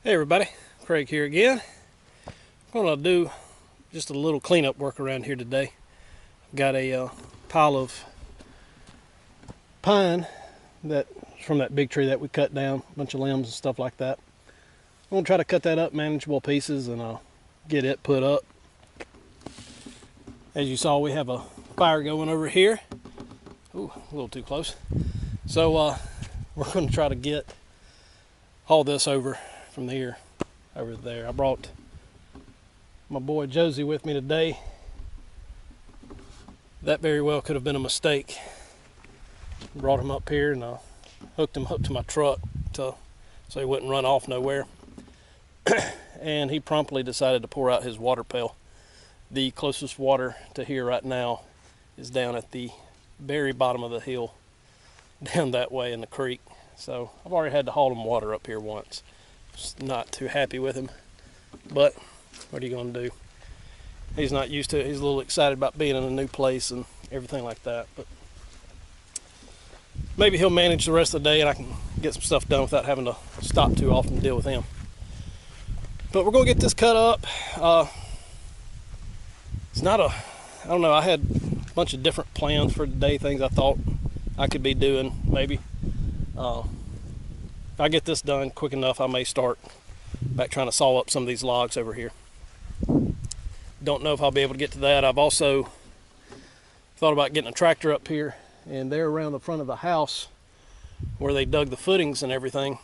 Hey everybody, Craig here again. I'm going to do just a little cleanup work around here today. I've got a pile of pine that from that big tree that we cut down, a bunch of limbs and stuff like that. I'm going to try to cut that up manageable pieces and get it put up. As you saw, we have a fire going over here. Ooh, a little too close. So we're going to try to haul this over from here over there. I brought my boy Josie with me today. That very well could have been a mistake. Brought him up here and hooked him up to my truck so he wouldn't run off nowhere. And he promptly decided to pour out his water pail. The closest water to here right now is down at the very bottom of the hill, down that way in the creek. So I've already had to haul him water up here once. Just not too happy with him, but what are you going to do? He's not used to it. He's a little excited about being in a new place and everything like that, but maybe he'll manage the rest of the day and I can get some stuff done without having to stop too often to deal with him. But we're going to get this cut up. It's not I don't know, I had a bunch of different plans for today, things I thought I could be doing maybe. If I get this done quick enough, I may start back trying to saw up some of these logs over here. Don't know if I'll be able to get to that. I've also thought about getting a tractor up here, and there around the front of the house where they dug the footings and everything,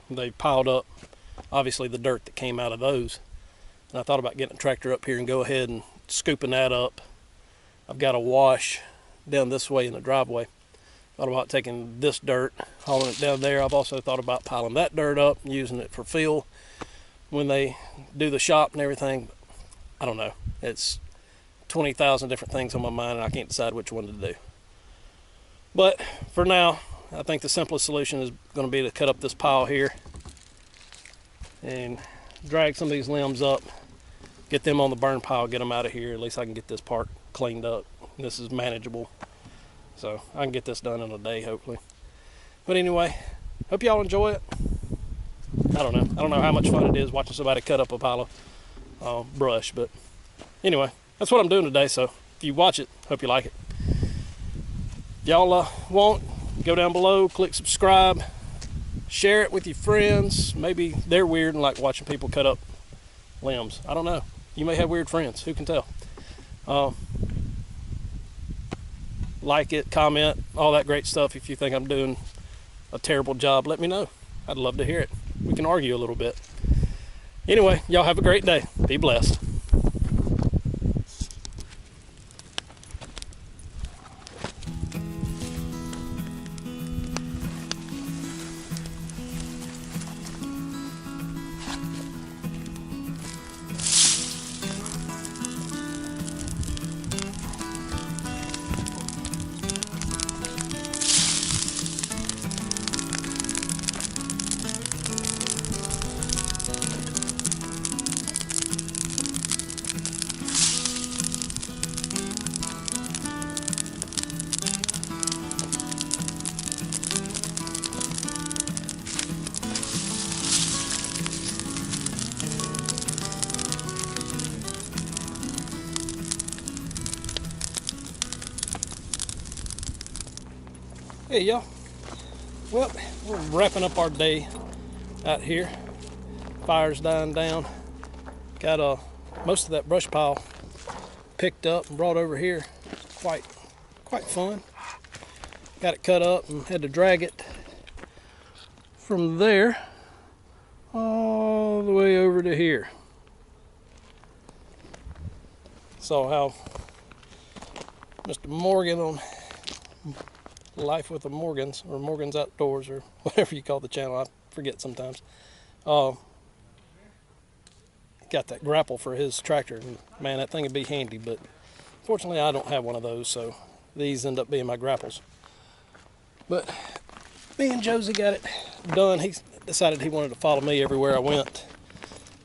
they piled up obviously the dirt that came out of those. And I thought about getting a tractor up here and go ahead and scooping that up. I've got a wash down this way in the driveway. Thought about taking this dirt, hauling it down there. I've also thought about piling that dirt up and using it for fill when they do the shop and everything. I don't know. It's 20,000 different things on my mind and I can't decide which one to do. But for now, I think the simplest solution is going to be to cut up this pile here and drag some of these limbs up, get them on the burn pile, get them out of here. At least I can get this part cleaned up. This is manageable. So I can get this done in a day, hopefully. But anyway, hope y'all enjoy it. I don't know how much fun it is watching somebody cut up a pile of brush. But anyway, that's what I'm doing today. So if you watch it, hope you like it. Y'all want, go down below, click subscribe, share it with your friends. Maybe they're weird and like watching people cut up limbs. I don't know. You may have weird friends. Who can tell? Like it, comment, all that great stuff. If you think I'm doing a terrible job, let me know. I'd love to hear it. We can argue a little bit. Anyway, y'all have a great day. Be blessed. Hey y'all, well, we're wrapping up our day out here. Fire's dying down. Got most of that brush pile picked up and brought over here. It's quite fun. Got it cut up and had to drag it from there all the way over to here. Saw how Mr. Morgan on Life with the Morgans, or Morgan's Outdoors, or whatever you call the channel, I forget sometimes, got that grapple for his tractor, and man, that thing would be handy, but fortunately I don't have one of those, so these end up being my grapples. But me and Josie got it done. He decided he wanted to follow me everywhere I went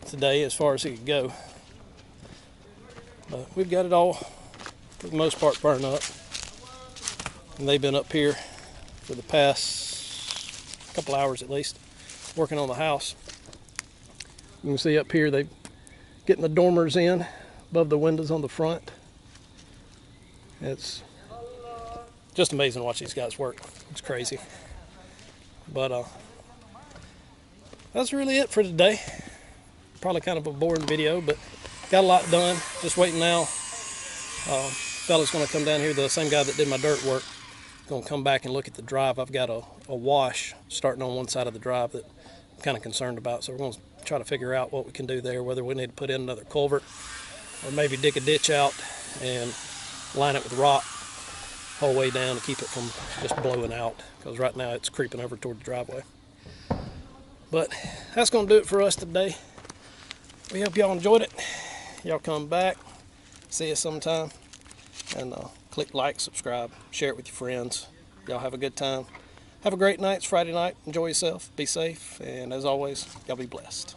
today as far as he could go. But we've got it all, for the most part, burned up. And they've been up here for the past couple hours at least, working on the house. You can see up here they getting the dormers in above the windows on the front. It's just amazing to watch these guys work. It's crazy. But that's really it for today. Probably kind of a boring video, but got a lot done. Just waiting now. Fella's going to come down here, the same guy that did my dirt work. Going to come back and look at the drive. I've got a wash starting on one side of the drive that I'm kind of concerned about. So we're going to try to figure out what we can do there, whether we need to put in another culvert or maybe dig a ditch out and line it with rock whole way down to keep it from just blowing out, because right now it's creeping over toward the driveway. But that's going to do it for us today. We hope y'all enjoyed it. Y'all come back, see us sometime, and click like, subscribe, share it with your friends. Y'all have a good time. Have a great night. It's Friday night. Enjoy yourself. Be safe. And as always, y'all be blessed.